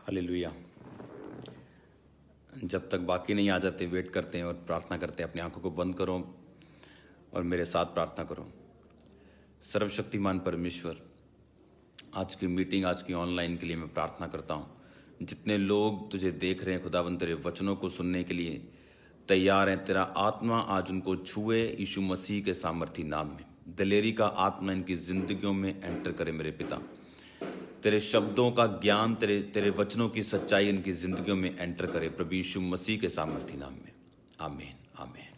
Hallelujah. जब तक बाकी नहीं आ जाते वेट करते हैं और प्रार्थना करते हैं। अपनी आंखों को बंद करो और मेरे साथ प्रार्थना करो। सर्वशक्तिमान परमेश्वर, आज की मीटिंग, आज की ऑनलाइन के लिए मैं प्रार्थना करता हूँ। जितने लोग तुझे देख रहे हैं खुदावंद, तेरे वचनों को सुनने के लिए तैयार हैं, तेरा आत्मा आज उनको छुए यीशु मसीह के सामर्थी नाम में। दिलेरी का आत्मा इनकी जिंदगियों में एंटर करे मेरे पिता। तेरे शब्दों का ज्ञान, तेरे वचनों की सच्चाई इनकी जिंदगियों में एंटर करे प्रभु यीशु मसीह के सामर्थी नाम में। आमीन आमीन।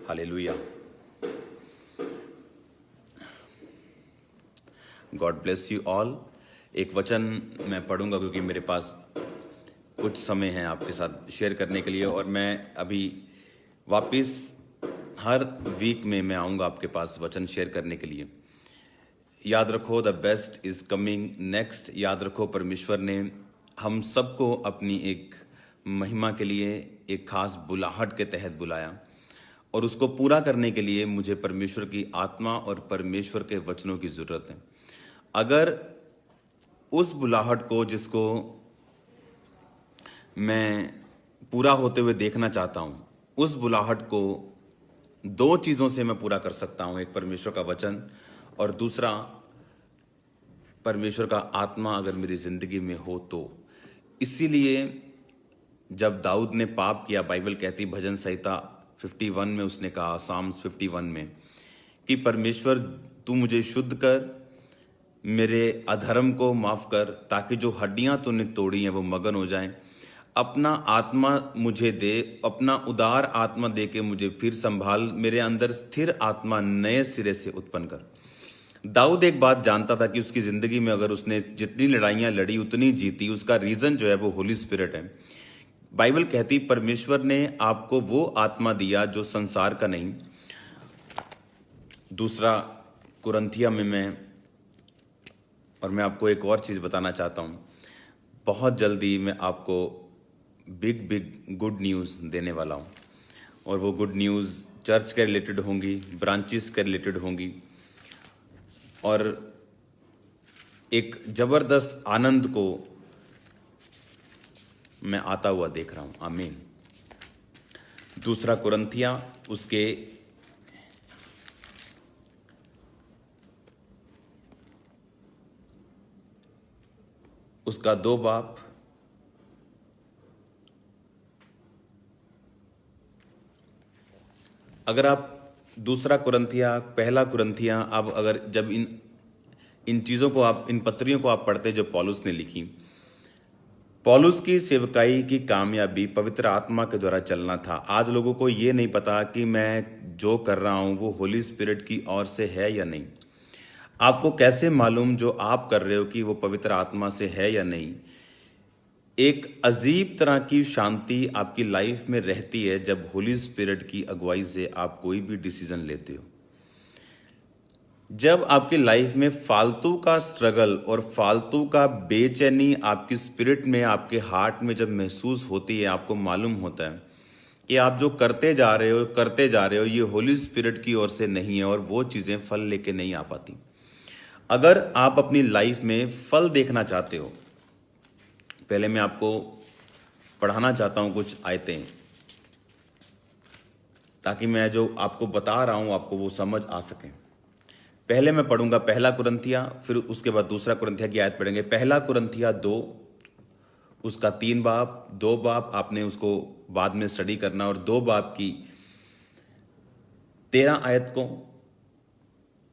Hallelujah. God bless you all. एक वचन मैं पढ़ूंगा क्योंकि मेरे पास कुछ समय है आपके साथ शेयर करने के लिए, और मैं अभी वापस हर वीक में मैं आऊँगा आपके पास वचन शेयर करने के लिए। याद रखो, the best is coming next. याद रखो, परमेश्वर ने हम सबको अपनी एक महिमा के लिए एक खास बुलाहट के तहत बुलाया, और उसको पूरा करने के लिए मुझे परमेश्वर की आत्मा और परमेश्वर के वचनों की ज़रूरत है। अगर उस बुलाहट को, जिसको मैं पूरा होते हुए देखना चाहता हूँ, उस बुलाहट को दो चीज़ों से मैं पूरा कर सकता हूँ। एक परमेश्वर का वचन, और दूसरा परमेश्वर का आत्मा अगर मेरी ज़िंदगी में हो तो। इसीलिए जब दाऊद ने पाप किया, बाइबल कहती भजन संहिता 51 में उसने कहा, साम्स 51 में, कि परमेश्वर तू मुझे शुद्ध कर, मेरे अधर्म को माफ़ कर, ताकि जो हड्डियाँ तूने तोड़ी हैं वो मगन हो जाएं। अपना आत्मा मुझे दे, अपना उदार आत्मा दे के मुझे फिर संभाल, मेरे अंदर स्थिर आत्मा नए सिरे से उत्पन्न कर। दाऊद एक बात जानता था कि उसकी ज़िंदगी में अगर उसने जितनी लड़ाइयाँ लड़ी उतनी जीती, उसका रीज़न जो है वो होली स्पिरिट है। बाइबल कहती परमेश्वर ने आपको वो आत्मा दिया जो संसार का नहीं। दूसरा कुरिन्थियों में मैं आपको एक और चीज़ बताना चाहता हूँ। बहुत जल्दी मैं आपको बिग गुड न्यूज़ देने वाला हूँ, और वो गुड न्यूज़ चर्च के रिलेटेड होंगी, ब्रांचेस के रिलेटेड होंगी, और एक ज़बरदस्त आनंद को मैं आता हुआ देख रहा हूँ। आमीन। दूसरा कुरिन्थियों उसका 2 बाब, अगर आप दूसरा कुरिन्थियों, पहला कुरिन्थियों, अब अगर जब इन चीज़ों को आप, इन पत्रियों को आप पढ़ते जो पौलुस ने लिखी, पौलुस की सेवकाई की कामयाबी पवित्र आत्मा के द्वारा चलना था। आज लोगों को ये नहीं पता कि मैं जो कर रहा हूँ वो होली स्पिरिट की ओर से है या नहीं। आपको कैसे मालूम जो आप कर रहे हो कि वो पवित्र आत्मा से है या नहीं? एक अजीब तरह की शांति आपकी लाइफ में रहती है जब होली स्पिरिट की अगुवाई से आप कोई भी डिसीजन लेते हो। जब आपकी लाइफ में फालतू का स्ट्रगल और फालतू का बेचैनी आपकी स्पिरिट में, आपके हार्ट में जब महसूस होती है, आपको मालूम होता है कि आप जो करते जा रहे हो ये होली स्पिरिट की ओर से नहीं है, और वो चीज़ें फल लेके नहीं आ पाती। अगर आप अपनी लाइफ में फल देखना चाहते हो, पहले मैं आपको पढ़ाना चाहता हूं कुछ आयतें, ताकि मैं जो आपको बता रहा हूं आपको वो समझ आ सके। पहले मैं पढ़ूंगा पहला कुरिन्थियों, फिर उसके बाद दूसरा कुरिन्थियों की आयत पढ़ेंगे। पहला कुरिन्थियों 2, उसका 3 बाब, 2 बाब आपने उसको बाद में स्टडी करना, और 2 बाब की 13 आयत को,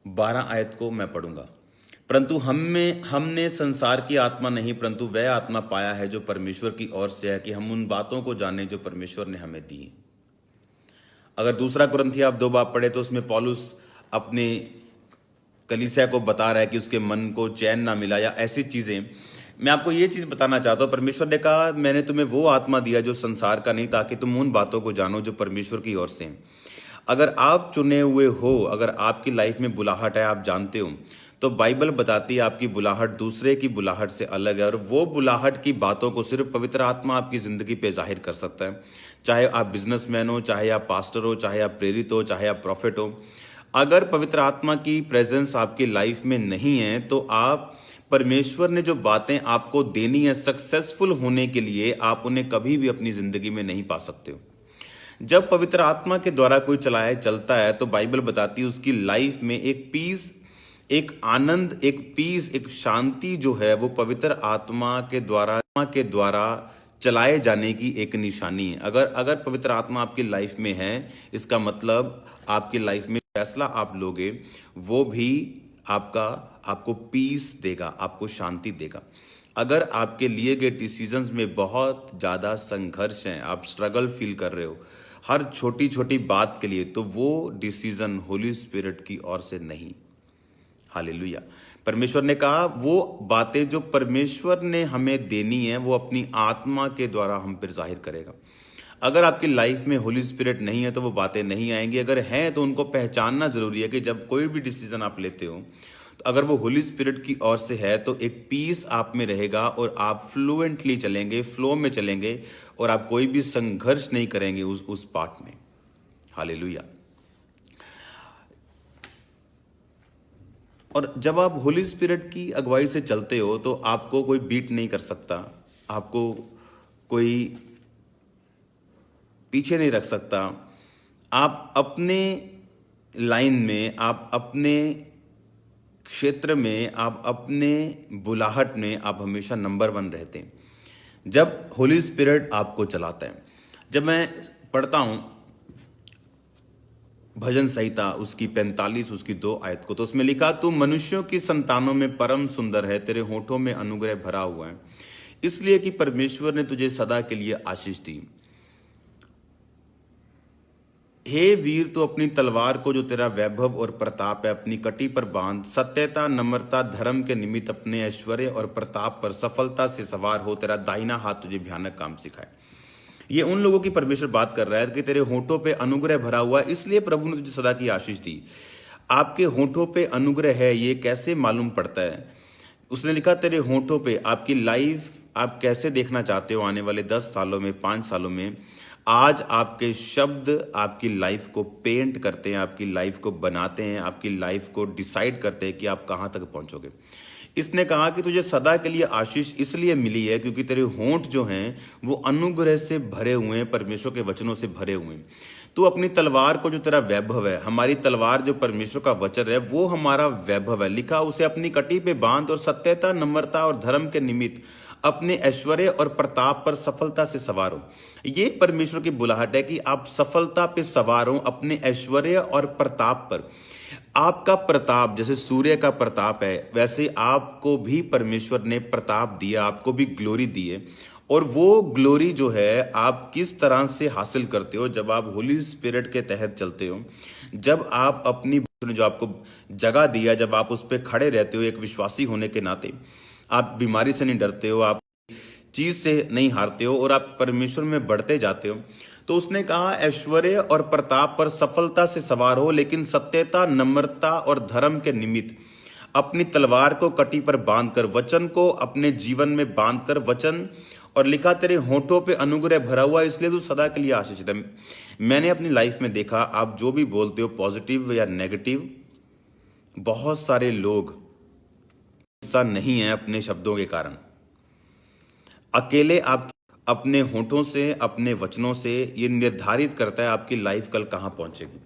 12 आयत को मैं पढ़ूंगा। परंतु हमने संसार की आत्मा नहीं, परंतु वह आत्मा पाया है जो परमेश्वर की ओर से है, कि हम उन बातों को जाने जो परमेश्वर ने हमें दी। अगर दूसरा कुरिन्थियों आप 2 बाब पढ़े तो उसमें पौलुस अपने कलीसिया को बता रहा है कि उसके मन को चैन ना मिला या ऐसी चीज़ें। मैं आपको ये चीज़ बताना चाहता हूँ, परमेश्वर ने कहा मैंने तुम्हें वो आत्मा दिया जो संसार का नहीं, ताकि तुम उन बातों को जानो जो परमेश्वर की ओर से हैं। अगर आप चुने हुए हो, अगर आपकी लाइफ में बुलाहट है, आप जानते हो, तो बाइबल बताती है आपकी बुलाहट दूसरे की बुलाहट से अलग है, और वो बुलाहट की बातों को सिर्फ पवित्र आत्मा आपकी ज़िंदगी पे जाहिर कर सकता है। चाहे आप बिजनेसमैन हो, चाहे आप पास्टर हो, चाहे आप प्रेरित हो, चाहे आप प्रॉफिट हो, अगर पवित्र आत्मा की प्रेजेंस आपकी लाइफ में नहीं है तो आप परमेश्वर ने जो बातें आपको देनी है सक्सेसफुल होने के लिए, आप उन्हें कभी भी अपनी जिंदगी में नहीं पा सकते हो। जब पवित्र आत्मा के द्वारा कोई चलता है तो बाइबल बताती है उसकी लाइफ में एक पीस, एक आनंद, एक पीस, एक शांति जो है वो पवित्र आत्मा के द्वारा चलाए जाने की एक निशानी है। अगर पवित्र आत्मा आपकी लाइफ में है, इसका मतलब आपकी लाइफ में फैसला आप लोगे वो भी आपको पीस देगा, आपको शांति देगा। अगर आपके लिए गए डिसीजंस में बहुत ज़्यादा संघर्ष है, आप स्ट्रगल फील कर रहे हो हर छोटी छोटी बात के लिए, तो वो डिसीजन होली स्पिरिट की ओर से नहीं। हालेलुया। परमेश्वर ने कहा वो बातें जो परमेश्वर ने हमें देनी है वो अपनी आत्मा के द्वारा हम पर जाहिर करेगा। अगर आपकी लाइफ में होली स्पिरिट नहीं है तो वो बातें नहीं आएंगी। अगर हैं तो उनको पहचानना जरूरी है कि जब कोई भी डिसीजन आप लेते हो तो अगर वो होली स्पिरिट की ओर से है तो एक पीस आप में रहेगा और आप फ्लुएंटली चलेंगे, फ्लो में चलेंगे और आप कोई भी संघर्ष नहीं करेंगे उस पार्ट में। हालेलुया। और जब आप होली स्पिरिट की अगुवाई से चलते हो तो आपको कोई बीट नहीं कर सकता, आपको कोई पीछे नहीं रख सकता। आप अपने लाइन में, आप अपने क्षेत्र में, आप अपने बुलाहट में आप हमेशा नंबर 1 रहते हैं जब होली स्पिरिट आपको चलाता है। जब मैं पढ़ता हूं भजन संहिता उसकी 45 उसकी 2 आयत को, तो उसमें लिखा, तू मनुष्यों की संतानों में परम सुंदर है, तेरे होठों में अनुग्रह भरा हुआ है, इसलिए कि परमेश्वर ने तुझे सदा के लिए आशीष दी। हे वीर, तो अपनी तलवार को जो तेरा वैभव और प्रताप है अपनी कटी पर बांध, सत्यता नम्रता धर्म के निमित्त अपने ऐश्वर्य और प्रताप पर सफलता से सवार हो, तेरा दाहिना हाथ तुझे भयानक काम सिखाए। ये उन लोगों की परमेश्वर बात कर रहा है कि तेरे होठों पे अनुग्रह भरा हुआ है, इसलिए प्रभु ने तुझे सदा की आशीष दी। आपके होठों पे अनुग्रह है, ये कैसे मालूम पड़ता है? उसने लिखा तेरे होठों पे, आपकी लाइफ आप कैसे देखना चाहते हो आने वाले 10 सालों में, 5 सालों में। आज आपके शब्द आपकी लाइफ को पेंट करते हैं, आपकी लाइफ को बनाते हैं, आपकी लाइफ को डिसाइड करते हैं कि आप कहाँ तक पहुँचोगे। इसने कहा कि तुझे सदा के लिए आशीष इसलिए मिली है क्योंकि तेरे होंठ जो हैं वो अनुग्रह से भरे हुए हैं, परमेश्वर के वचनों से भरे हुए हैं। तू अपनी तलवार को, जो तेरा वैभव है, हमारी तलवार जो परमेश्वर का वचन है वो हमारा वैभव है, लिखा उसे अपनी कटी पे बांध और सत्यता नम्रता और धर्म के निमित्त अपने ऐश्वर्य और प्रताप पर सफलता से सवार हो। ये परमेश्वर की बुलाहट है कि आप सफलता पे सवार हो, अपने ऐश्वर्य और प्रताप पर। आपका प्रताप जैसे सूर्य का प्रताप है, वैसे आपको भी परमेश्वर ने प्रताप दिया, आपको भी ग्लोरी दी है। और वो ग्लोरी जो है आप किस तरह से हासिल करते हो? जब आप होली स्पिरिट के तहत चलते हो, जब आप अपनी जो आपको जगह दिया, जब आप उस पर खड़े रहते हो एक विश्वासी होने के नाते, आप बीमारी से नहीं डरते हो, आप चीज से नहीं हारते हो और आप परमेश्वर में बढ़ते जाते हो। तो उसने कहा ऐश्वर्य और प्रताप पर सफलता से सवार हो, लेकिन सत्यता नम्रता और धर्म के निमित्त अपनी तलवार को कटी पर बांधकर, वचन को अपने जीवन में बांधकर, वचन, और लिखा तेरे होठों पे अनुग्रह भरा हुआ, इसलिए तू सदा के लिए आशीषित है। मैंने अपनी लाइफ में देखा, आप जो भी बोलते हो पॉजिटिव या नेगेटिव, बहुत सारे लोग ऐसा नहीं है अपने शब्दों के कारण। अकेले आप अपने होठों से, अपने वचनों से ये निर्धारित करता है आपकी लाइफ कल कहां पहुंचेगी।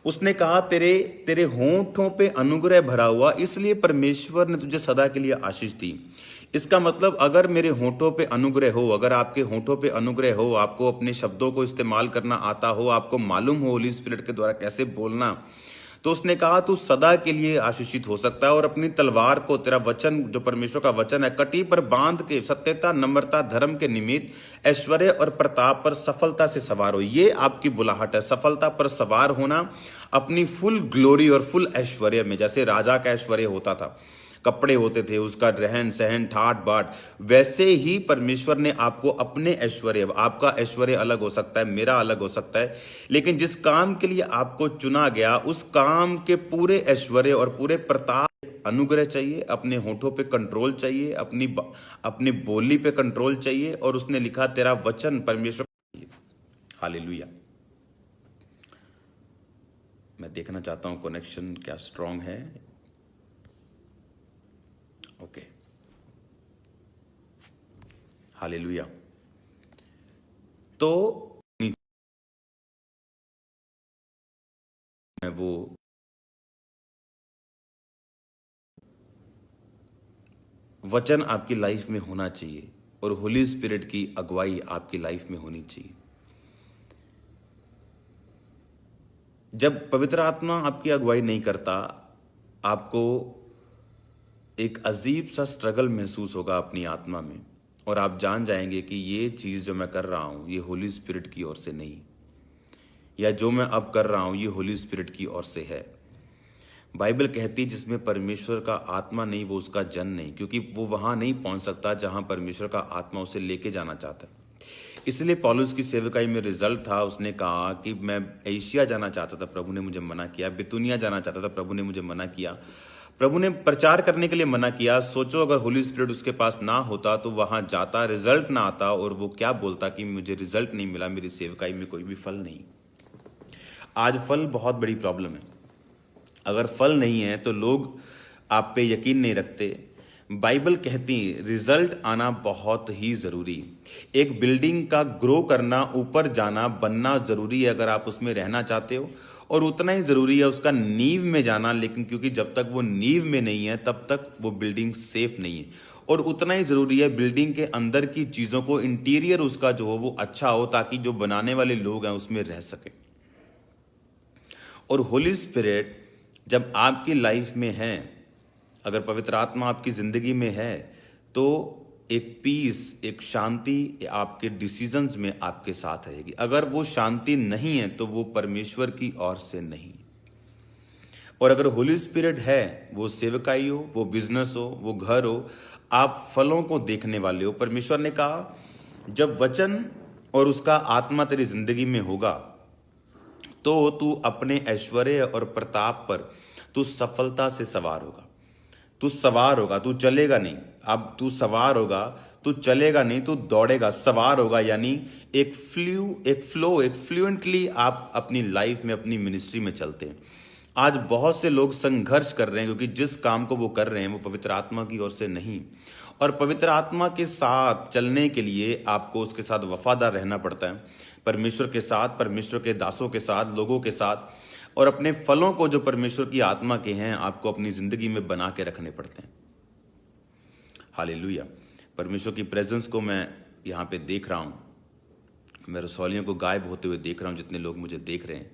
उसने कहा तेरे होठों पे अनुग्रह भरा हुआ, इसलिए परमेश्वर ने तुझे सदा के लिए आशीष दी। इसका मतलब अगर मेरे होठों पे अनुग्रह हो, अगर आपके होठों पे अनुग्रह हो, आपको अपने शब्दों को इस्तेमाल करना आता हो, आपको मालूम हो होली स्पिरिट के द्वारा कैसे बोलना, तो उसने कहा तू सदा के लिए आशीषित हो सकता है। और अपनी तलवार को, तेरा वचन जो परमेश्वर का वचन है, कटी पर बांध के सत्यता नम्रता धर्म के निमित्त ऐश्वर्य और प्रताप पर सफलता से सवार हो। ये आपकी बुलाहट है, सफलता पर सवार होना, अपनी फुल ग्लोरी और फुल ऐश्वर्य में। जैसे राजा का ऐश्वर्य होता था, कपड़े होते थे, उसका रहन सहन ठाट बाट, वैसे ही परमेश्वर ने आपको अपने ऐश्वर्य, आपका ऐश्वर्य अलग हो सकता है, मेरा अलग हो सकता है, लेकिन जिस काम के लिए आपको चुना गया उस काम के पूरे ऐश्वर्य और पूरे प्रताप, अनुग्रह चाहिए, अपने होठों पे कंट्रोल चाहिए, अपनी बोली पे कंट्रोल चाहिए। और उसने लिखा तेरा वचन परमेश्वर। हालेलुया। मैं देखना चाहता हूं कनेक्शन क्या स्ट्रांग है। Okay, hallelujah. तो वो वचन आपकी लाइफ में होना चाहिए और होली स्पिरिट की अगुवाई आपकी लाइफ में होनी चाहिए। जब पवित्र आत्मा आपकी अगुवाई नहीं करता, आपको एक अजीब सा स्ट्रगल महसूस होगा अपनी आत्मा में, और आप जान जाएंगे कि ये चीज़ जो मैं कर रहा हूँ ये होली स्पिरिट की ओर से नहीं, या जो मैं अब कर रहा हूँ ये होली स्पिरिट की ओर से है। बाइबल कहती जिसमें परमेश्वर का आत्मा नहीं वो उसका जन नहीं, क्योंकि वो वहाँ नहीं पहुँच सकता जहाँ परमेश्वर का आत्मा उसे लेके जाना चाहता है। इसलिए पौलुस की सेवकाई में रिजल्ट था, उसने कहा कि मैं एशिया जाना चाहता था, प्रभु ने मुझे मना किया। बितुनिया जाना चाहता था, प्रभु ने मुझे मना किया। प्रभु ने प्रचार करने के लिए मना किया। सोचो अगर होली स्पिरिट उसके पास ना होता तो वहां जाता, रिजल्ट ना आता, और वो क्या बोलता कि मुझे रिजल्ट नहीं मिला, मेरी सेवकाई में कोई भी फल नहीं। आज फल बहुत बड़ी प्रॉब्लम है। अगर फल नहीं है तो लोग आप पे यकीन नहीं रखते। बाइबल कहती रिजल्ट आना बहुत ही जरूरी। एक बिल्डिंग का ग्रो करना, ऊपर जाना, बनना जरूरी है अगर आप उसमें रहना चाहते हो, और उतना ही जरूरी है उसका नींव में जाना। लेकिन क्योंकि जब तक वो नींव में नहीं है तब तक वो बिल्डिंग सेफ नहीं है, और उतना ही जरूरी है बिल्डिंग के अंदर की चीजों को, इंटीरियर उसका जो हो वो अच्छा हो, ताकि जो बनाने वाले लोग हैं उसमें रह सके। और होली स्पिरिट जब आपकी लाइफ में है, अगर पवित्र आत्मा आपकी जिंदगी में है, तो एक पीस, एक शांति आपके डिसीजंस में आपके साथ रहेगी। अगर वो शांति नहीं है तो वो परमेश्वर की ओर से नहीं। और अगर होली स्पिरिट है, वो सेवकाई हो, वो बिजनेस हो, वो घर हो, आप फलों को देखने वाले हो। परमेश्वर ने कहा जब वचन और उसका आत्मा तेरी जिंदगी में होगा तो तू अपने ऐश्वर्य और प्रताप पर तू सफलता से सवार होगा। तू सवार होगा, तू चलेगा नहीं। अब तू सवार होगा, तू चलेगा नहीं, तू दौड़ेगा। सवार होगा यानी एक फ्लुएंटली आप अपनी लाइफ में, अपनी मिनिस्ट्री में चलते हैं। आज बहुत से लोग संघर्ष कर रहे हैं क्योंकि जिस काम को वो कर रहे हैं वो पवित्र आत्मा की ओर से नहीं। और पवित्र आत्मा के साथ चलने के लिए आपको उसके साथ वफादार रहना पड़ता है, परमेश्वर के साथ, परमेश्वर के दासों के साथ, लोगों के साथ। और अपने फलों को जो परमेश्वर की आत्मा के हैं आपको अपनी जिंदगी में बना के रखने पड़ते हैं। हालेलुया। परमेश्वर की प्रेजेंस को मैं यहाँ पे देख रहा हूँ, मैं रसौलियों को गायब होते हुए देख रहा हूँ। जितने लोग मुझे देख रहे हैं,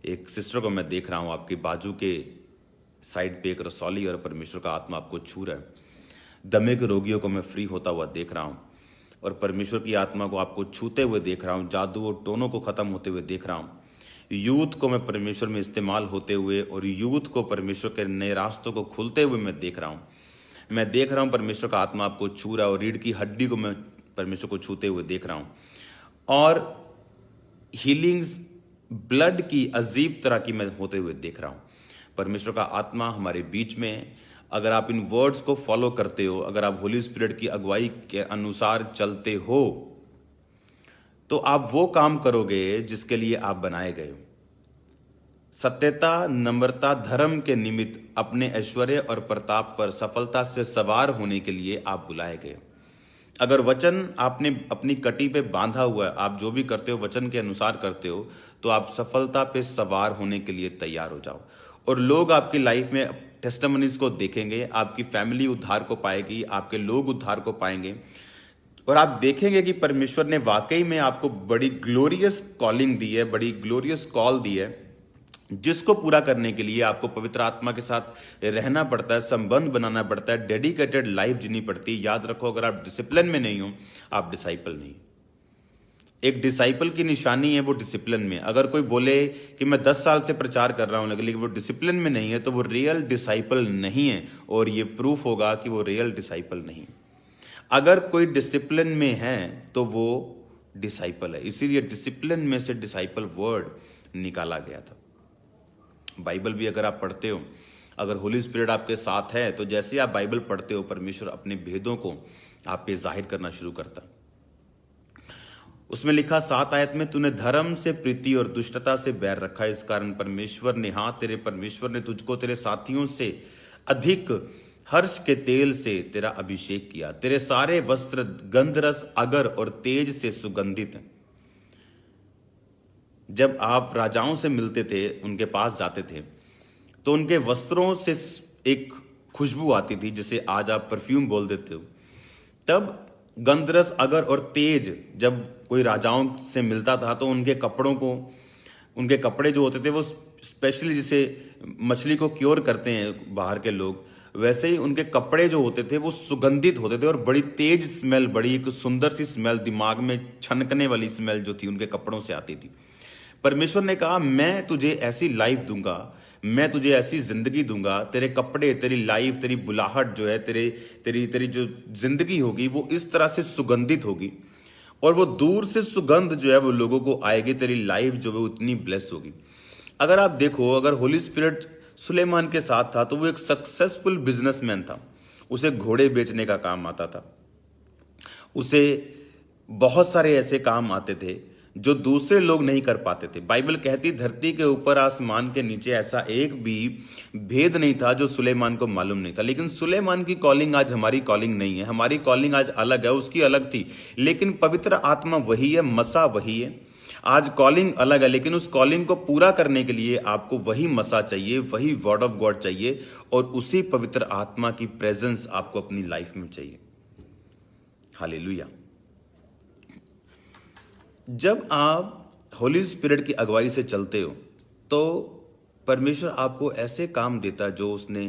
एक सिस्टर को मैं देख रहा हूँ, आपके बाजू के साइड पे एक रसौली, और परमेश्वर का आत्मा आपको छू रहा है। दमे के रोगियों को मैं फ्री होता हुआ देख रहा हूँ, और परमेश्वर की आत्मा को आपको छूते हुए देख रहा हूँ। जादू और टोनों को खत्म होते हुए देख रहा हूँ। यूथ को मैं परमेश्वर में इस्तेमाल होते हुए, और यूथ को परमेश्वर के नए रास्तों को खुलते हुए मैं देख रहा हूँ। मैं देख रहा हूँ परमेश्वर का आत्मा आपको छू रहा है, और रीढ़ की हड्डी को मैं परमेश्वर को छूते हुए देख रहा हूँ। और हीलिंग्स ब्लड की अजीब तरह की मैं होते हुए देख रहा हूँ। परमेश्वर का आत्मा हमारे बीच में। अगर आप इन वर्ड्स को फॉलो करते हो, अगर आप होली स्पिरिट की अगुवाई के अनुसार चलते हो, तो आप वो काम करोगे जिसके लिए आप बनाए गए हो। सत्यता, नम्रता, धर्म के निमित्त अपने ऐश्वर्य और प्रताप पर सफलता से सवार होने के लिए आप बुलाए गए। अगर वचन आपने अपनी कटी पे बांधा हुआ है, आप जो भी करते हो वचन के अनुसार करते हो, तो आप सफलता पे सवार होने के लिए तैयार हो जाओ। और लोग आपकी लाइफ में टेस्टिमनीज को देखेंगे, आपकी फैमिली उद्धार को पाएगी, आपके लोग उद्धार को पाएंगे, और आप देखेंगे कि परमेश्वर ने वाकई में आपको बड़ी ग्लोरियस कॉलिंग दी है, बड़ी ग्लोरियस कॉल दी है, जिसको पूरा करने के लिए आपको पवित्र आत्मा के साथ रहना पड़ता है, संबंध बनाना पड़ता है, डेडिकेटेड लाइफ जीनी पड़ती है। याद रखो, अगर आप डिसिप्लिन में नहीं हो, आप डिसाइपल नहीं। एक डिसाइपल की निशानी है वो डिसिप्लिन में। अगर कोई बोले कि मैं 10 साल से प्रचार कर रहा हूं लेकिन वो डिसिप्लिन में नहीं है, तो वो रियल डिसाइपल नहीं है, और ये प्रूफ होगा कि वो रियल डिसाइपल नहीं। अगर कोई डिसिप्लिन में है तो वो डिसाइपल है। इसीलिए डिसिप्लिन में से डिसाइपल वर्ड निकाला गया था। बाइबल भी अगर आप पढ़ते हो, अगर होली स्पिरिट आपके साथ है, तो जैसे आप बाइबल पढ़ते हो, परमेश्वर अपने भेदों को आप पे जाहिर करना शुरू करता है। उसमें लिखा 7 आयत में, तूने धर्म से प्रीति और दुष्टता से बैर रखा, इस कारण परमेश्वर ने, हाँ तेरे परमेश्वर ने तुझको तेरे साथियों से अधिक हर्ष के तेल से तेरा अभिषेक किया। तेरे सारे वस्त्र गंधरस, अगर और तेज से सुगंधित हैं। जब आप राजाओं से मिलते थे, उनके पास जाते थे, तो उनके वस्त्रों से एक खुशबू आती थी, जिसे आज आप परफ्यूम बोल देते हो। तब गंधरस, अगर और तेज, जब कोई राजाओं से मिलता था तो उनके कपड़े जो होते थे वो स्पेशली, जिसे मछली को क्योर करते हैं बाहर के लोग, वैसे ही उनके कपड़े जो होते थे वो सुगंधित होते थे और बड़ी तेज स्मेल, बड़ी एक सुंदर सी स्मेल, दिमाग में छनकने वाली स्मेल जो थी उनके कपड़ों से आती थी। परमेश्वर ने कहा, मैं तुझे ऐसी लाइफ दूंगा, मैं तुझे ऐसी जिंदगी दूंगा, तेरे कपड़े, तेरी लाइफ, तेरी बुलाहट जो है, तेरी जो जिंदगी होगी वो इस तरह से सुगंधित होगी, और वो दूर से सुगंध जो है वो लोगों को आएगी। तेरी लाइफ जो है वो इतनी ब्लेस होगी। अगर आप देखो, अगर होली स्पिरिट सुलेमान के साथ था तो वो एक सक्सेसफुल बिजनेसमैन था। उसे घोड़े बेचने का काम आता था, उसे बहुत सारे ऐसे काम आते थे जो दूसरे लोग नहीं कर पाते थे। बाइबल कहती, धरती के ऊपर आसमान के नीचे ऐसा एक भी भेद नहीं था जो सुलेमान को मालूम नहीं था। लेकिन सुलेमान की कॉलिंग आज हमारी कॉलिंग नहीं है, हमारी कॉलिंग आज अलग है, उसकी अलग थी। लेकिन पवित्र आत्मा वही है, मसा वही है। आज कॉलिंग अलग है, लेकिन उस कॉलिंग को पूरा करने के लिए आपको वही मसा चाहिए, वही वर्ड ऑफ गॉड चाहिए, और उसी पवित्र आत्मा की प्रेजेंस आपको अपनी लाइफ में चाहिए। हालेलुया। जब आप होली स्पिरिट की अगुवाई से चलते हो तो परमेश्वर आपको ऐसे काम देता जो उसने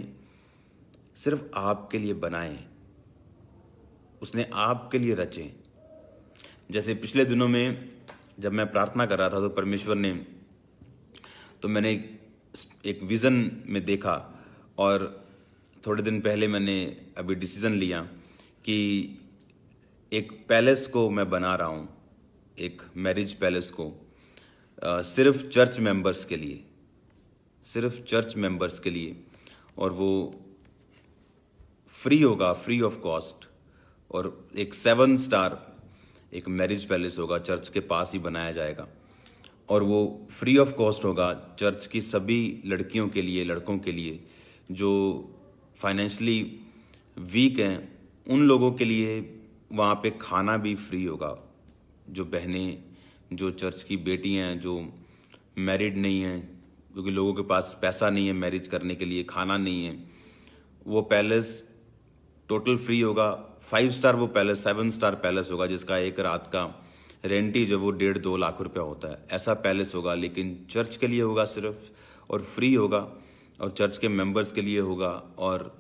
सिर्फ आपके लिए बनाए, उसने आपके लिए रचे। जैसे पिछले दिनों में जब मैं प्रार्थना कर रहा था तो परमेश्वर ने, तो मैंने एक विज़न में देखा, और थोड़े दिन पहले मैंने अभी डिसीजन लिया कि एक पैलेस को मैं बना रहा हूँ, एक मैरिज पैलेस को, सिर्फ चर्च मेंबर्स के लिए, सिर्फ चर्च मेंबर्स के लिए, और वो फ्री होगा, फ्री ऑफ कॉस्ट, और एक 7 स्टार एक मैरिज पैलेस होगा, चर्च के पास ही बनाया जाएगा, और वो फ्री ऑफ कॉस्ट होगा चर्च की सभी लड़कियों के लिए, लड़कों के लिए, जो फाइनेंशियली वीक हैं उन लोगों के लिए वहाँ पे खाना भी फ्री होगा। जो बहनें, जो चर्च की बेटियां हैं, जो मैरिड नहीं हैं, क्योंकि लोगों के पास पैसा नहीं है मैरिज करने के लिए, खाना नहीं है, वो पैलेस टोटल फ्री होगा। 5 स्टार वो पैलेस, 7 स्टार पैलेस होगा, जिसका एक रात का रेंट ही जो वो 1.5-2 लाख रुपया होता है। ऐसा पैलेस होगा, लेकिन चर्च के लिए होगा सिर्फ, और फ्री होगा, और चर्च के मेंबर्स के लिए होगा, और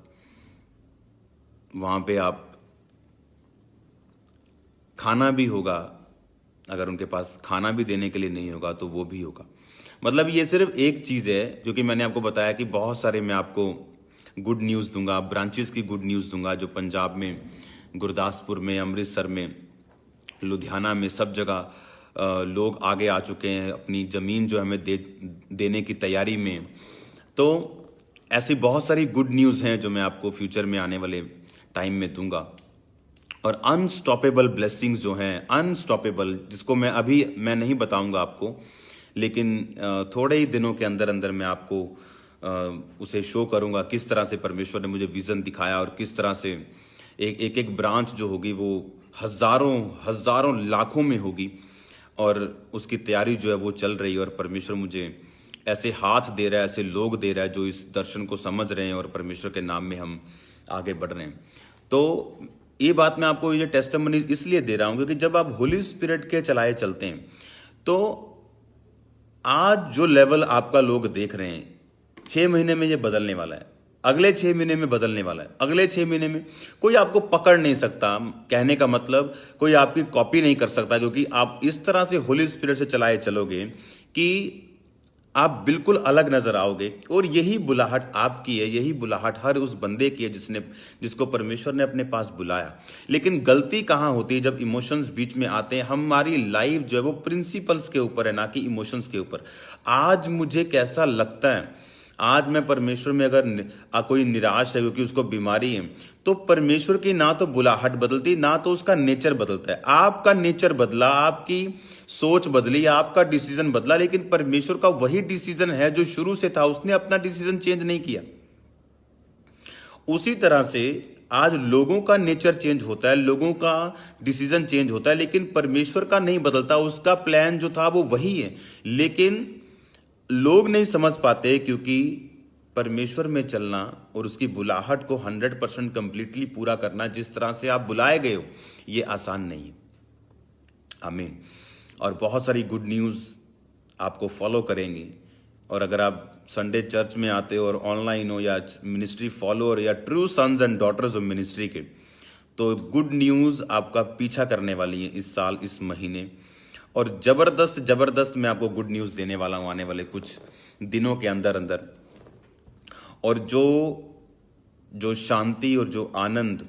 वहाँ पे आप खाना भी होगा। अगर उनके पास खाना भी देने के लिए नहीं होगा तो वो भी होगा। मतलब ये सिर्फ एक चीज़ है जो कि मैंने आपको बताया कि बहुत सारे मैं आपको गुड न्यूज़ दूंगा, ब्रांचेस की गुड न्यूज़ दूंगा, जो पंजाब में, गुरदासपुर में, अमृतसर में, लुधियाना में, सब जगह लोग आगे आ चुके हैं, अपनी ज़मीन जो हमें देने की तैयारी में। तो ऐसी बहुत सारी गुड न्यूज़ हैं जो मैं आपको फ्यूचर में आने वाले टाइम में दूंगा। और अनस्टॉपेबल ब्लेसिंग्स जो हैं, अनस्टॉपेबल, जिसको मैं नहीं बताऊंगा आपको, लेकिन थोड़े ही दिनों के अंदर अंदर मैं आपको उसे शो करूंगा, किस तरह से परमेश्वर ने मुझे विज़न दिखाया, और किस तरह से एक ब्रांच जो होगी वो हज़ारों लाखों में होगी, और उसकी तैयारी जो है वो चल रही है। और परमेश्वर मुझे ऐसे हाथ दे रहा है, ऐसे लोग दे रहा है जो इस दर्शन को समझ रहे हैं, और परमेश्वर के नाम में हम आगे बढ़ रहे हैं। तो ये बात मैं आपको, ये टेस्टिमनी इसलिए दे रहा हूं क्योंकि जब आप होली स्पिरिट के चलाए चलते हैं तो आज जो लेवल आपका लोग देख रहे हैं, 6 महीने में ये बदलने वाला है, अगले 6 महीने में बदलने वाला है, अगले 6 महीने में कोई आपको पकड़ नहीं सकता। कहने का मतलब, कोई आपकी कॉपी नहीं कर सकता, क्योंकि आप इस तरह से होली स्पिरिट से चलाए चलोगे कि आप बिल्कुल अलग नजर आओगे। और यही बुलाहट आपकी है, यही बुलाहट हर उस बंदे की है जिसको परमेश्वर ने अपने पास बुलाया। लेकिन गलती कहाँ होती है? जब इमोशंस बीच में आते हैं। हमारी लाइफ जो है वो प्रिंसिपल्स के ऊपर है, ना कि इमोशंस के ऊपर। आज मुझे कैसा लगता है, आज मैं परमेश्वर में अगर कोई निराश है क्योंकि उसको बीमारी है, तो परमेश्वर की ना तो बुलाहट बदलती, ना तो उसका नेचर बदलता है। आपका नेचर बदला, आपकी सोच बदली, आपका डिसीजन बदला, लेकिन परमेश्वर का वही डिसीजन है जो शुरू से था। उसने अपना डिसीजन चेंज नहीं किया। उसी तरह से आज लोगों का नेचर चेंज होता है, लोगों का डिसीजन चेंज होता है, लेकिन परमेश्वर का नहीं बदलता। उसका प्लान जो था वो वही है, लेकिन लोग नहीं समझ पाते, क्योंकि परमेश्वर में चलना और उसकी बुलाहट को 100% कंप्लीटली पूरा करना, जिस तरह से आप बुलाए गए हो, ये आसान नहीं है। आमीन। और बहुत सारी गुड न्यूज़ आपको फॉलो करेंगी। और अगर आप संडे चर्च में आते हो और ऑनलाइन हो या मिनिस्ट्री फॉलोअर या true sons and daughters of ministry के, तो गुड न्यूज़ आपका पीछा करने वाली है इस साल, इस महीने। और ज़बरदस्त ज़बरदस्त मैं आपको गुड न्यूज़ देने वाला हूँ आने वाले कुछ दिनों के अंदर अंदर। और जो शांति और जो आनंद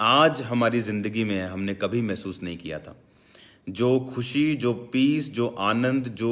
आज हमारी ज़िंदगी में है, हमने कभी महसूस नहीं किया था। जो खुशी, जो पीस, जो आनंद, जो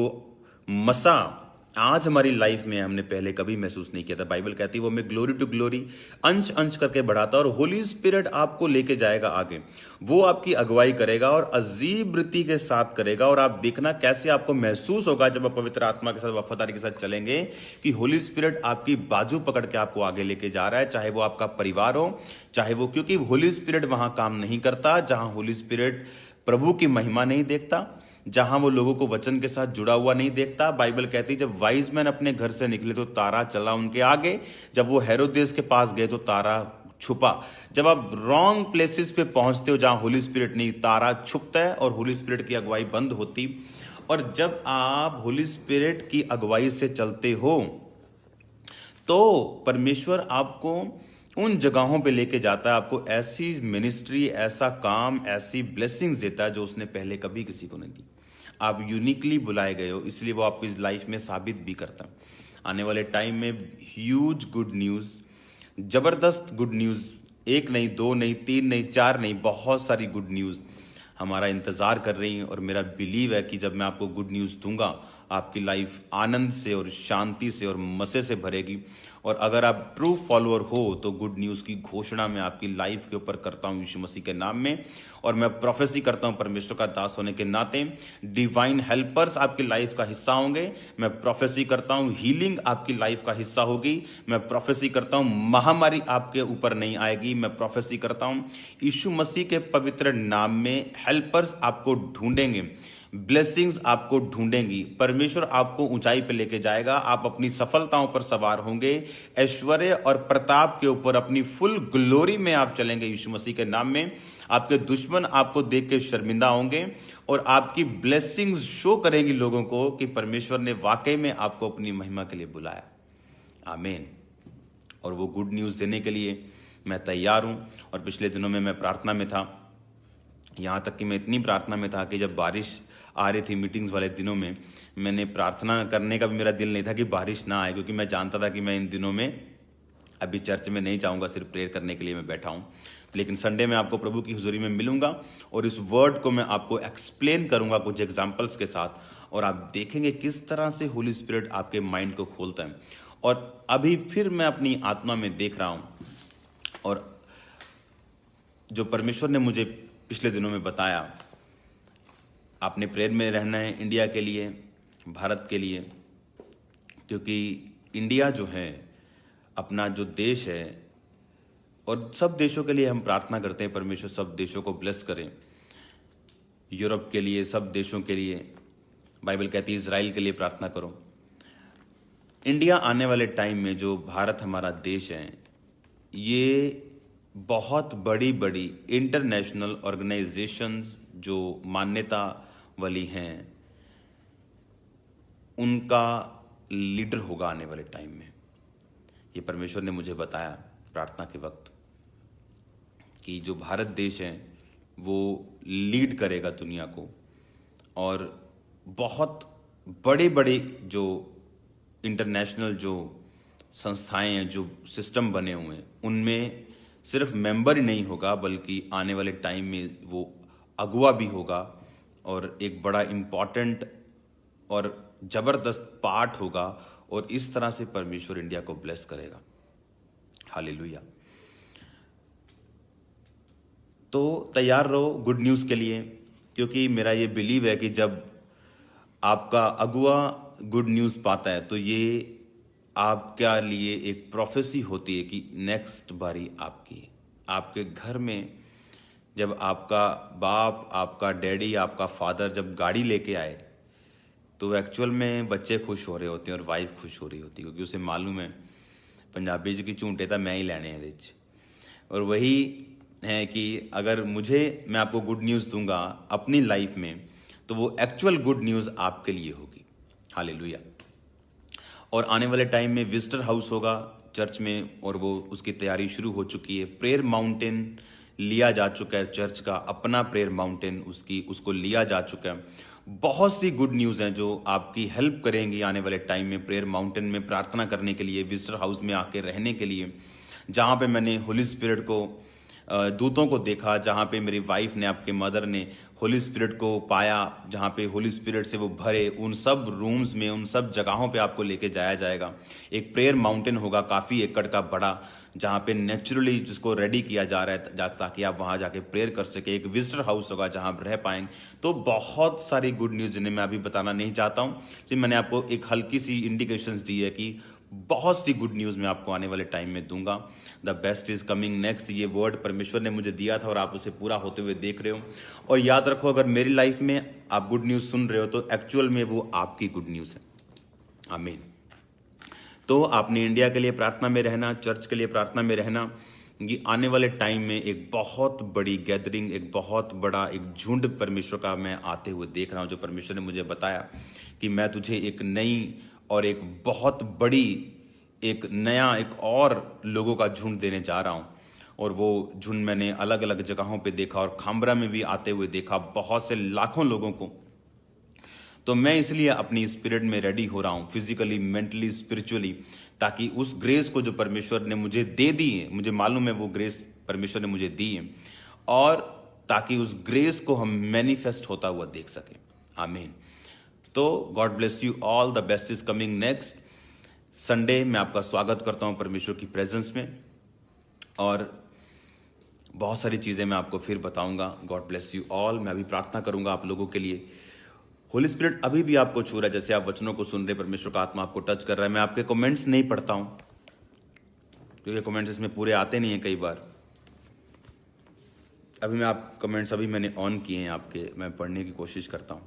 मसा आज हमारी लाइफ में हमने पहले कभी महसूस नहीं किया था। बाइबल कहती है वो हमें ग्लोरी टू ग्लोरी, अंश अंश करके बढ़ाता, और होली स्पिरिट आपको लेके जाएगा आगे। वो आपकी अगुवाई करेगा और अजीब रीति के साथ करेगा। और आप देखना कैसे आपको महसूस होगा जब आप पवित्र आत्मा के साथ, वफादारी के साथ चलेंगे, कि होली स्पिरिट आपकी बाजू पकड़ के आपको आगे लेके जा रहा है, चाहे वो आपका परिवार हो, चाहे वो, क्योंकि होली स्पिरिट वहां काम नहीं करता जहां होली स्पिरिट प्रभु की महिमा नहीं देखता, जहां वो लोगों को वचन के साथ जुड़ा हुआ नहीं देखता। बाइबल कहती है जब वाइज मैन अपने घर से निकले तो तारा चला उनके आगे, जब वो हेरोदेस के पास गए तो तारा छुपा। जब आप रॉन्ग प्लेसेस पे पहुंचते हो जहां होली स्पिरिट नहीं, तारा छुपता है और होली स्पिरिट की अगुवाई बंद होती। और जब आप होली स्पिरिट की अगुवाई से चलते हो तो परमेश्वर आपको उन जगहों पे लेके जाता है, आपको ऐसी मिनिस्ट्री, ऐसा काम, ऐसी ब्लेसिंग्स देता है जो उसने पहले कभी किसी को नहीं दी। आप यूनिकली बुलाए गए हो, इसलिए वो आपकी लाइफ में साबित भी करता है। आने वाले टाइम में ह्यूज गुड न्यूज़, ज़बरदस्त गुड न्यूज़, एक नहीं, दो नहीं, तीन नहीं, चार नहीं, बहुत सारी गुड न्यूज़ हमारा इंतज़ार कर रही हैं। और मेरा बिलीव है कि जब मैं आपको गुड न्यूज़ दूंगा, आपकी लाइफ आनंद से और शांति से और मज़े से भरेगी। और अगर आप ट्रू फॉलोअर हो तो गुड न्यूज़ की घोषणा मैं आपकी लाइफ के ऊपर करता हूँ यीशु मसीह के नाम में। और मैं प्रोफेसी करता हूँ परमेश्वर का दास होने के नाते, डिवाइन हेल्पर्स आपकी लाइफ का हिस्सा होंगे। मैं प्रोफेसी करता हूँ हीलिंग आपकी लाइफ का हिस्सा होगी। मैं प्रोफेसी करता हूँ महामारी आपके ऊपर नहीं आएगी। मैं प्रोफेसी करता हूँ यीशु मसीह के पवित्र नाम में हेल्पर्स आपको ढूंढेंगे, ब्लेसिंग्स आपको ढूंढेंगी, परमेश्वर आपको ऊंचाई पे लेके जाएगा। आप अपनी सफलताओं पर सवार होंगे, ऐश्वर्य और प्रताप के ऊपर अपनी फुल ग्लोरी में आप चलेंगे यीशु मसीह के नाम में। आपके दुश्मन आपको देख के शर्मिंदा होंगे और आपकी ब्लेसिंग्स शो करेंगी लोगों को कि परमेश्वर ने वाकई में आपको अपनी महिमा के लिए बुलाया। आमीन। और वो गुड न्यूज़ देने के लिए मैं तैयार हूँ। और पिछले दिनों में मैं प्रार्थना में था, यहाँ तक कि मैं इतनी प्रार्थना में था कि जब बारिश आ रही थी मीटिंग्स वाले दिनों में, मैंने प्रार्थना करने का भी मेरा दिल नहीं था कि बारिश ना आए, क्योंकि मैं जानता था कि मैं इन दिनों में अभी चर्च में नहीं जाऊँगा, सिर्फ प्रेयर करने के लिए मैं बैठा हूँ। लेकिन संडे में आपको प्रभु की हुजूरी में मिलूंगा और इस वर्ड को मैं आपको एक्सप्लेन करूँगा कुछ एग्जाम्पल्स के साथ, और आप देखेंगे किस तरह से होली स्पिरिट आपके माइंड को खोलता है। और अभी फिर मैं अपनी आत्मा में देख रहा हूँ, और जो परमेश्वर ने मुझे पिछले दिनों में बताया, आपने प्रेयर में रहना है इंडिया के लिए, भारत के लिए, क्योंकि इंडिया जो है अपना जो देश है, और सब देशों के लिए हम प्रार्थना करते हैं परमेश्वर सब देशों को ब्लेस करें। यूरोप के लिए, सब देशों के लिए, बाइबल कहती है इजराइल के लिए प्रार्थना करो। इंडिया आने वाले टाइम में, जो भारत हमारा देश है, ये बहुत बड़ी बड़ी इंटरनेशनल ऑर्गेनाइजेशंस जो मान्यता वाली हैं, उनका लीडर होगा आने वाले टाइम में। ये परमेश्वर ने मुझे बताया प्रार्थना के वक्त कि जो भारत देश है वो लीड करेगा दुनिया को, और बहुत बड़े बड़े जो इंटरनेशनल जो संस्थाएं हैं, जो सिस्टम बने हुए हैं, उनमें सिर्फ मेंबर ही नहीं होगा, बल्कि आने वाले टाइम में वो अगुवा भी होगा, और एक बड़ा इम्पॉर्टेंट और ज़बरदस्त पार्ट होगा और इस तरह से परमेश्वर इंडिया को ब्लेस करेगा। हालेलुया। तो तैयार रहो गुड न्यूज़ के लिए, क्योंकि मेरा ये बिलीव है कि जब आपका अगुआ गुड न्यूज़ पाता है तो ये आपके लिए एक प्रोफेसी होती है कि नेक्स्ट बारी आपकी है। आपके घर में जब आपका बाप, आपका डैडी, आपका फादर जब गाड़ी लेके आए तो एक्चुअल में बच्चे खुश हो रहे होते हैं और वाइफ खुश हो रही होती है, क्योंकि उसे मालूम है पंजाबी जी की झूंटे तो मैं ही लेने हैं। और वही है कि अगर मैं आपको गुड न्यूज़ दूंगा अपनी लाइफ में तो वो एक्चुअल गुड न्यूज़ आपके लिए होगी। हालेलुया। और आने वाले टाइम में विजिटर हाउस होगा चर्च में, और वो उसकी तैयारी शुरू हो चुकी है। प्रेयर माउंटेन लिया जा चुका है, चर्च का अपना प्रेयर माउंटेन उसको लिया जा चुका है। बहुत सी गुड न्यूज़ हैं जो आपकी हेल्प करेंगी आने वाले टाइम में प्रेयर माउंटेन में प्रार्थना करने के लिए, विजिटर हाउस में आके रहने के लिए, जहाँ पे मैंने होली स्पिरिट को दूतों को देखा, जहाँ पे मेरी वाइफ ने, आपके मदर ने होली स्पिरिट को पाया, जहाँ पे होली स्पिरिट से वो भरे, उन सब रूम्स में, उन सब जगहों पे आपको लेके जाया जाएगा। एक प्रेयर माउंटेन होगा काफ़ी एकड़ का बड़ा, जहाँ पे नेचुरली जिसको रेडी किया जा रहा है ताकि आप वहाँ जाके प्रेयर कर सके। एक विजिटर हाउस होगा जहाँ आप रह पाएंगे। तो बहुत सारी गुड न्यूज़ जिन्हें मैं अभी बताना नहीं चाहता हूँ, जी मैंने आपको एक हल्की सी इंडिकेशंस दी है कि बहुत सी गुड न्यूज़ मैं आपको आने वाले टाइम में दूंगा। The best is coming next, ये वर्ड परमेश्वर ने मुझे दिया था और आप उसे पूरा होते हुए देख रहे हो। और याद रखो, अगर मेरी लाइफ में आप गुड न्यूज़ सुन रहे हो तो एक्चुअल में वो आपकी गुड न्यूज़ है। आमीन। तो आपने इंडिया के लिए प्रार्थना में रहना, चर्च के लिए प्रार्थना में रहना। ये आने वाले टाइम में एक बहुत बड़ी गैदरिंग, एक बहुत बड़ा एक झुंड परमेश्वर का मैं आते हुए देख रहा हूँ, जो परमेश्वर ने मुझे बताया कि मैं तुझे एक नई और एक बहुत बड़ी, एक नया, एक और लोगों का झुंड देने जा रहा हूँ। और वो झुंड मैंने अलग अलग जगहों पे देखा, और खामरा में भी आते हुए देखा बहुत से लाखों लोगों को। तो मैं इसलिए अपनी स्पिरिट में रेडी हो रहा हूँ, फिजिकली, मेंटली, स्पिरिचुअली, ताकि उस ग्रेस को जो परमेश्वर ने मुझे दे दी है, मुझे मालूम है वो ग्रेस परमेश्वर ने मुझे दी है, और ताकि उस ग्रेस को हम मैनिफेस्ट होता हुआ देख सकें। आमीन। तो God bless you all, the best is coming next Sunday. मैं आपका स्वागत करता हूँ परमेश्वर की प्रेजेंस में, और बहुत सारी चीज़ें मैं आपको फिर बताऊंगा। God bless you all. मैं अभी प्रार्थना करूंगा आप लोगों के लिए। होली स्पिरिट अभी भी आपको छू रहा है, जैसे आप वचनों को सुन रहे, परमेश्वर का आत्मा आपको टच कर रहा है। मैं आपके कमेंट्स नहीं पढ़ता हूं, क्योंकि कमेंट्स इसमें पूरे आते नहीं हैं कई बार। अभी मैं आप कमेंट्स अभी मैंने ऑन किए हैं आपके, मैं पढ़ने की कोशिश करता हूं।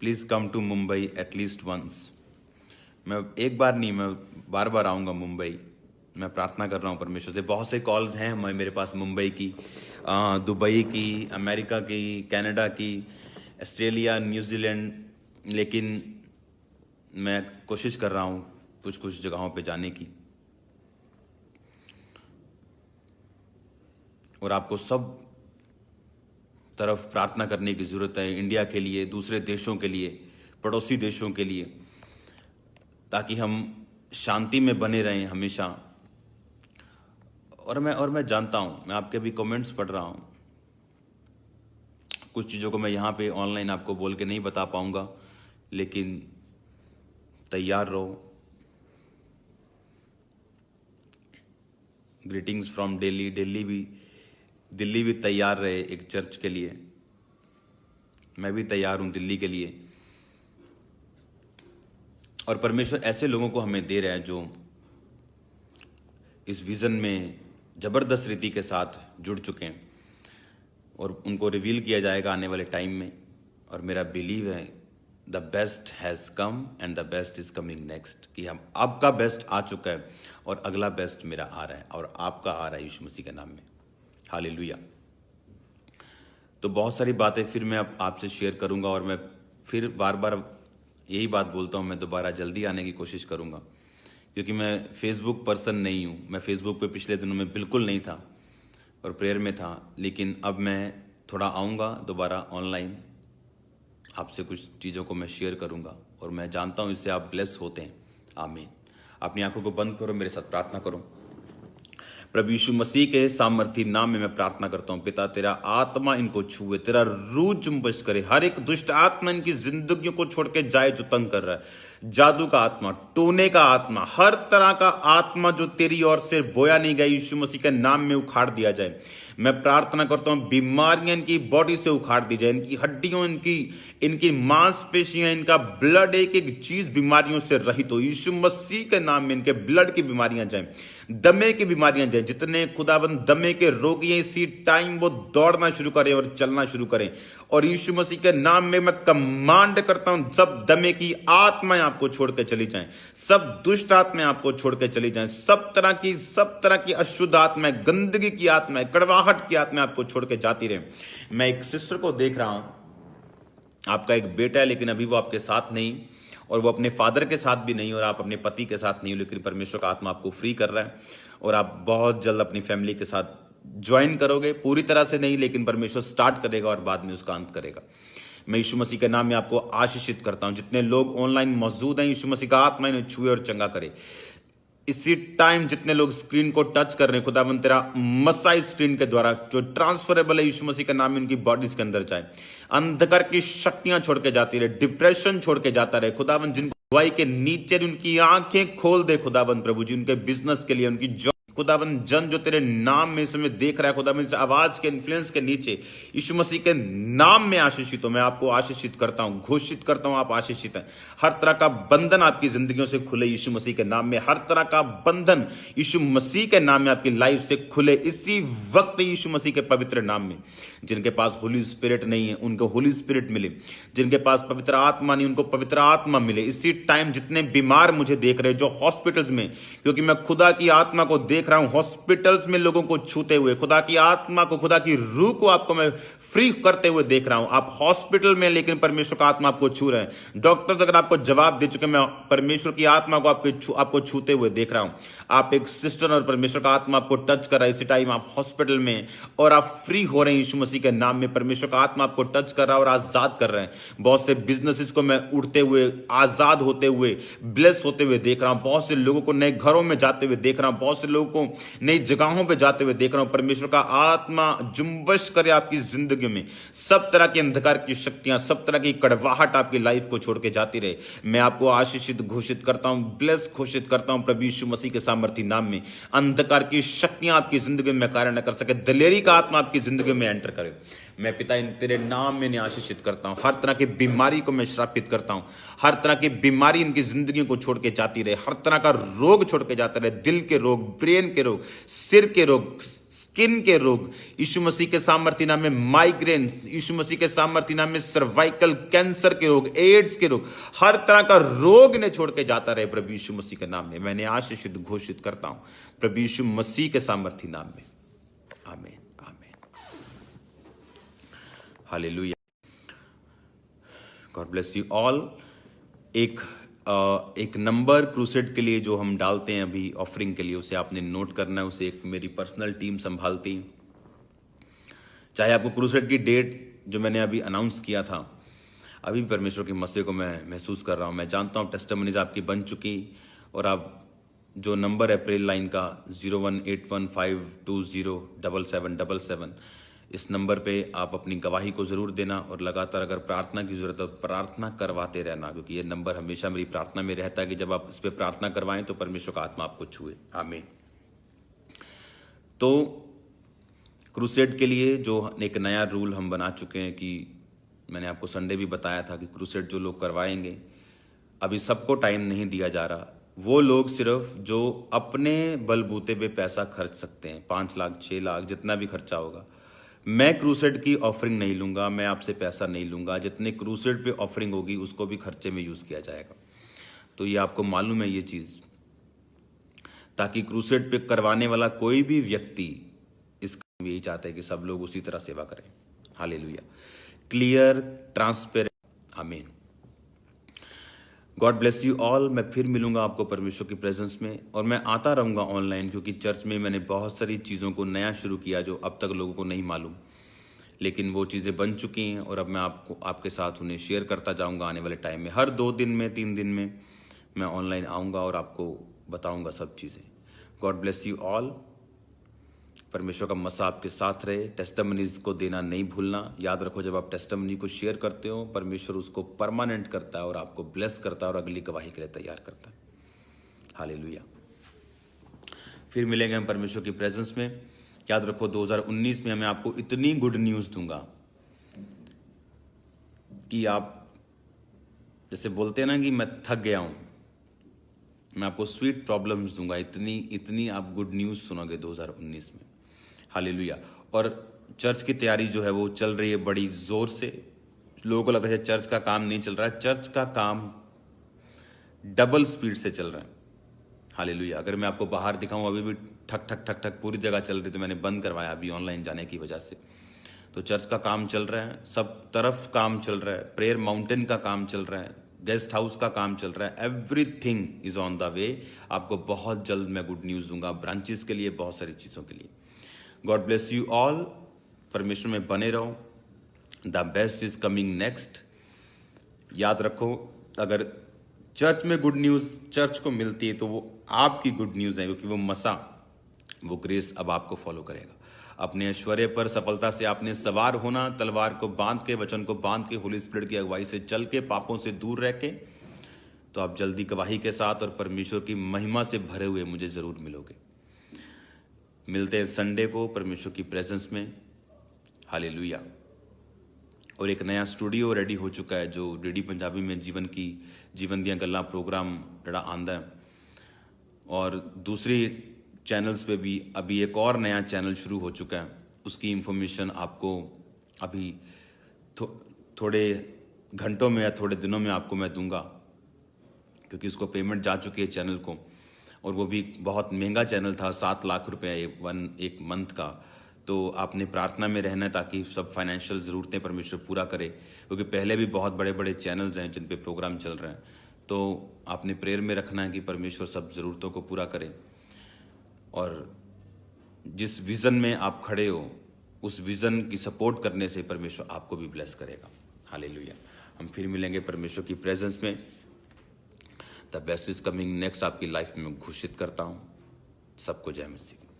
Please come to Mumbai at least once. मैं एक बार नहीं, मैं बार बार आऊँगा मुंबई। मैं प्रार्थना कर रहा हूँ परमेश्वर से। बहुत से कॉल्स हैं मेरे पास, मुंबई की, दुबई की, अमेरिका की, कनाडा की, ऑस्ट्रेलिया, न्यूजीलैंड, लेकिन मैं कोशिश कर रहा हूँ कुछ कुछ जगहों पे जाने की। और आपको सब तरफ प्रार्थना करने की ज़रूरत है, इंडिया के लिए, दूसरे देशों के लिए, पड़ोसी देशों के लिए, ताकि हम शांति में बने रहें हमेशा। और मैं जानता हूँ, मैं आपके भी कमेंट्स पढ़ रहा हूँ, कुछ चीज़ों को मैं यहाँ पे ऑनलाइन आपको बोल के नहीं बता पाऊँगा, लेकिन तैयार रहो। Greetings from Delhi. दिल्ली भी तैयार रहे एक चर्च के लिए। मैं भी तैयार हूँ दिल्ली के लिए। और परमेश्वर ऐसे लोगों को हमें दे रहे हैं जो इस विज़न में ज़बरदस्त रीति के साथ जुड़ चुके हैं, और उनको रिवील किया जाएगा आने वाले टाइम में। और मेरा बिलीव है the best has come and the best is coming next, कि हम आपका बेस्ट आ चुका है और अगला बेस्ट मेरा आ रहा है, और आपका आ रहा है यीशु मसीह के नाम में। हालेलुया। तो बहुत सारी बातें फिर मैं आपसे शेयर करूंगा, और मैं फिर बार बार यही बात बोलता हूं, मैं दोबारा जल्दी आने की कोशिश करूंगा, क्योंकि मैं फेसबुक पर्सन नहीं हूं। मैं फेसबुक पे पिछले दिनों में बिल्कुल नहीं था और प्रेयर में था, लेकिन अब मैं थोड़ा आऊँगा दोबारा ऑनलाइन, आपसे कुछ चीज़ों को मैं शेयर करूँगा, और मैं जानता हूँ इससे आप ब्लेस होते हैं। आमीन। अपनी आंखों को बंद करो, मेरे साथ प्रार्थना करो। प्रभु यीशु मसीह के सामर्थी नाम में मैं प्रार्थना करता हूँ पिता, तेरा आत्मा इनको छुए, तेरा रूह जुम्बश करे, हर एक दुष्ट आत्मा इनकी जिंदगियों को छोड़ के जाए जो तंग कर रहा है। जादू का आत्मा, टोने का आत्मा, हर तरह का आत्मा जो तेरी ओर से बोया नहीं गया, यीशु मसीह के नाम में उखाड़ दिया जाए। मैं प्रार्थना करता हूं बीमारियां इनकी बॉडी से उखाड़ दी जाए, इनकी हड्डियों, इनकी मांसपेशियां, इनका ब्लड, एक एक चीज बीमारियों से रहित हो। यीशु मसीह के नाम में इनके ब्लड की बीमारियां जाएं, दमे की बीमारियां जाएं। जितने खुदाबंद दमे के रोगी हैं इसी टाइम वो दौड़ना शुरू करें और चलना शुरू करें। और यीशु मसीह के नाम में मैं कमांड करता हूं, सब दमे की आत्माएं आपको छोड़ के चली जाएं, सब दुष्ट आत्माएं आपको छोड़ के चली जाएं, सब तरह की अशुद्ध आत्माएं, गंदगी की आत्माएं, कड़वाहट की आत्माएं आपको छोड़ के जाती रहे। मैं एक सिस्टर को देख रहा हूं, आपका एक बेटा है लेकिन अभी वो आपके साथ नहीं, और वो अपने फादर के साथ भी नहीं, और आप अपने पति के साथ नहीं हो, लेकिन परमेश्वर का आत्मा आपको फ्री कर रहा है और आप बहुत जल्द अपनी फैमिली के साथ ज्वाइन करोगे। पूरी तरह से नहीं, लेकिन परमेश्वर स्टार्ट करेगा और बाद में उसका अंत करेगा। मैं यीशु मसीह के नाम में आपको आशीषित करता हूं। जितने लोग ऑनलाइन मौजूद हैं, यीशु मसीह का आत्मा इन्हें छुए और चंगा करे। इसी टाइम जितने लोग स्क्रीन को टच कर रहे हैं, खुदावंद तेरा मसा इस स्क्रीन के द्वारा जो ट्रांसफरेबल है, यीशु मसीह का नाम इनकी बॉडीज के अंदर जाए। अंधकार की शक्तियां छोड़ के जाती रहे, डिप्रेशन छोड़ के जाता रहे खुदावंद। जिनको दवाई के नीचे उनकी आंखें खोल दे खुदावंद प्रभु जी, उनके बिजनेस के लिए, उनकी खुदावंद जन जो तेरे नाम में इस समय देख रहा है खुदावंद, इस आवाज के इन्फ्लुएंस के नीचे यीशु मसीह के नाम में आशीषित हो। मैं आपको आशीषित करता हूं, घोषित करता हूं, आप आशीषित हैं। हर तरह का बंधन आपकी जिंदगियों से खुले यीशु मसीह के नाम में। हर तरह का बंधन यीशु मसीह के नाम में आपकी लाइफ से खुले इसी वक्त यीशु मसीह के पवित्र नाम में। जिनके पास होली स्पिरिट नहीं है उनको होली स्पिरिट मिले, जिनके पास पवित्र आत्मा नहीं उनको पवित्र आत्मा मिले। इसी टाइम जितने बीमार मुझे देख रहे, जो हॉस्पिटल्स में, क्योंकि मैं खुदा की आत्मा को देख रहा हूं हॉस्पिटल्स में लोगों को छूते हुए, खुदा की आत्मा को, खुदा की रूह को आपको मैं फ्री करते हुए देख रहा हूं। आप हॉस्पिटल में, लेकिन परमेश्वर का आत्मा आपको छू रहे हैं। डॉक्टर्स अगर आपको जवाब दे चुके, मैं परमेश्वर की आत्मा को आपको छूते हुए देख रहा हूं। आप एक सिस्टर और परमेश्वर का आत्मा आपको टच कर रहा है। इसी टाइम आप हॉस्पिटल में और आप फ्री हो रहे हैं यीशु मसीह के नाम में। परमेश्वर का आत्मा आपको टच कर रहा है और आजाद कर रहे हैं। बहुत से बिजनेसेस को मैं उड़ते हुए, आजाद होते हुए, ब्लेस होते हुए देख रहा हूं। बहुत से लोगों को नए घरों में जाते हुए देख रहा हूं। बहुत से लोगों को नई जगहों पे जाते हुए देख रहा हूं। परमेश्वर का आत्मा जुम्बश करे आपकी जिंदगी में। सब तरह की अंधकार की शक्तियां, सब तरह की कड़वाहट आपकी लाइफ को छोड़ के जाती रहे। मैं आपको आशीषित घोषित करता हूं, ब्लेस घोषित करता हूं प्रभु यीशु मसीह के सामर्थी नाम में। अंधकार की शक्तियां आपकी जिंदगी में कार्य न कर सके, दिलेरी का आत्मा आपकी जिंदगी में एंटर करे। मैं पिता तेरे नाम में आशीषित करता हूं। हर तरह की बीमारी को मैं श्रापित करता हूं। हर तरह की बीमारी इनकी जिंदगी को छोड़ के जाती रहे। हर तरह का रोग छोड़ के जाता रहे, दिल के रोग, ब्रेन के रोग, सिर के रोग, स्किन के रोग, यीशु मसीह के सामर्थी नाम में माइग्रेन, यीशु मसीह के सामर्थी नाम में सर्वाइकल कैंसर के रोग, एड्स के रोग, हर तरह का रोग ने छोड़ के जाता रहे प्रभु यीशु मसीह के नाम में। मैंने आशीषित घोषित करता हूं प्रभु यीशु मसीह के सामर्थी नाम में। आमीन, आमीन, hallelujah. God bless you all. एक नंबर क्रूसेड के लिए जो हम डालते हैं अभी ऑफरिंग के लिए, उसे आपने नोट करना है। उसे एक मेरी पर्सनल टीम संभालती है। चाहे आपको क्रूसेड की डेट जो मैंने अभी अनाउंस किया था, अभी भी परमेश्वर की मसीह को मैं महसूस कर रहा हूँ। मैं जानता हूँ टेस्टिमनीज आपकी बन चुकी, और आप जो नंबर है प्रेयर लाइन का 018152077777, इस नंबर पे आप अपनी गवाही को ज़रूर देना। और लगातार अगर प्रार्थना की ज़रूरत हो प्रार्थना करवाते रहना, क्योंकि ये नंबर हमेशा मेरी प्रार्थना में रहता है कि जब आप इस पर प्रार्थना करवाएं तो परमेश्वर का आत्मा आपको छुए। आमीन। तो क्रूसेड के लिए जो एक नया रूल हम बना चुके हैं, कि मैंने आपको संडे भी बताया था कि क्रूसेड जो लोग करवाएंगे, अभी सबको टाइम नहीं दिया जा रहा। वो लोग सिर्फ जो अपने बलबूते पे पैसा खर्च सकते हैं, 5 लाख 6 लाख जितना भी खर्चा होगा। मैं क्रूसेड की ऑफरिंग नहीं लूंगा, मैं आपसे पैसा नहीं लूंगा। जितने क्रूसेड पे ऑफरिंग होगी उसको भी खर्चे में यूज किया जाएगा। तो ये आपको मालूम है ये चीज, ताकि क्रूसेड पे करवाने वाला कोई भी व्यक्ति इसका यही चाहता है कि सब लोग उसी तरह सेवा करें। Hallelujah. Clear, transparent. Amen. God bless you all. मैं फिर मिलूंगा आपको परमेश्वर की प्रेजेंस में, और मैं आता रहूंगा ऑनलाइन, क्योंकि चर्च में मैंने बहुत सारी चीज़ों को नया शुरू किया जो अब तक लोगों को नहीं मालूम, लेकिन वो चीज़ें बन चुकी हैं और अब मैं आपके साथ उन्हें शेयर करता जाऊंगा आने वाले टाइम में। हर 2 दिन में 3 दिन में मैं ऑनलाइन आऊँगा और आपको बताऊँगा सब चीज़ें। God bless you all. परमेश्वर का मसा आपके साथ रहे। टेस्टिमनीज को देना नहीं भूलना। याद रखो, जब आप टेस्टिमनी को शेयर करते हो, परमेश्वर उसको परमानेंट करता है और आपको ब्लेस करता है और अगली गवाही के लिए तैयार करता है। हालेलुया। फिर मिलेंगे हम परमेश्वर की प्रेजेंस में। याद रखो, 2019 में मैं आपको इतनी गुड न्यूज़ दूंगा कि आप जैसे बोलते हैं ना कि मैं थक गया हूं, मैं आपको स्वीट प्रॉब्लम्स दूंगा। इतनी आप गुड न्यूज़ सुनोगे 2019 में। हालेलुया। और चर्च की तैयारी जो है वो चल रही है बड़ी जोर से। लोगों को लगता है चर्च का काम नहीं चल रहा है, चर्च का काम डबल स्पीड से चल रहा है। हालेलुया। अगर मैं आपको बाहर दिखाऊं, अभी भी ठक ठक ठक ठक पूरी जगह चल रही, तो मैंने बंद करवाया अभी ऑनलाइन जाने की वजह से। तो चर्च का काम चल रहा है, सब तरफ काम चल रहा है। प्रेयर माउंटेन का काम चल रहा है, गेस्ट हाउस का काम चल रहा है। Everything is on the way. आपको बहुत जल्द मैं गुड न्यूज़ दूंगा, ब्रांचेस के लिए, बहुत सारी चीज़ों के लिए। God bless you all. परमेश्वर में बने रहो। The best is coming next. याद रखो, अगर चर्च में गुड न्यूज़ चर्च को मिलती है तो वो आपकी गुड न्यूज़ है, क्योंकि वो मसा, वो ग्रेस अब आपको फॉलो करेगा। अपने ऐश्वर्य पर सफलता से आपने सवार होना, तलवार को बांध के, वचन को बांध के, होली स्पिरिट की अगुवाई से चल के, पापों से दूर रह के, तो आप जल्दी गवाही के साथ और परमेश्वर की महिमा से भरे हुए मुझे ज़रूर मिलोगे। मिलते हैं संडे को परमेश्वर की प्रेजेंस में। हालेलुया। और एक नया स्टूडियो रेडी हो चुका है जो डीडी पंजाबी में जीवन दियां गल्लां प्रोग्राम जड़ा आंदा है। और दूसरी चैनल्स पे भी अभी एक और नया चैनल शुरू हो चुका है। उसकी इंफॉर्मेशन आपको अभी थोड़े घंटों में या थोड़े दिनों में आपको मैं दूंगा, क्योंकि उसको पेमेंट जा चुकी है चैनल को। और वो भी बहुत महंगा चैनल था, 7 लाख रुपए एक मंथ का। तो आपने प्रार्थना में रहना है ताकि सब फाइनेंशियल ज़रूरतें परमेश्वर पूरा करे, क्योंकि पहले भी बहुत बड़े बड़े चैनल्स हैं जिन पे प्रोग्राम चल रहे हैं। तो आपने प्रेयर में रखना है कि परमेश्वर सब ज़रूरतों को पूरा करे। और जिस विज़न में आप खड़े हो, उस विज़न की सपोर्ट करने से परमेश्वर आपको भी ब्लेस करेगा। हालेलुया। हम फिर मिलेंगे परमेश्वर की प्रेजेंस में। The best is coming next आपकी लाइफ में घोषित करता हूँ। सबको जय मसीह।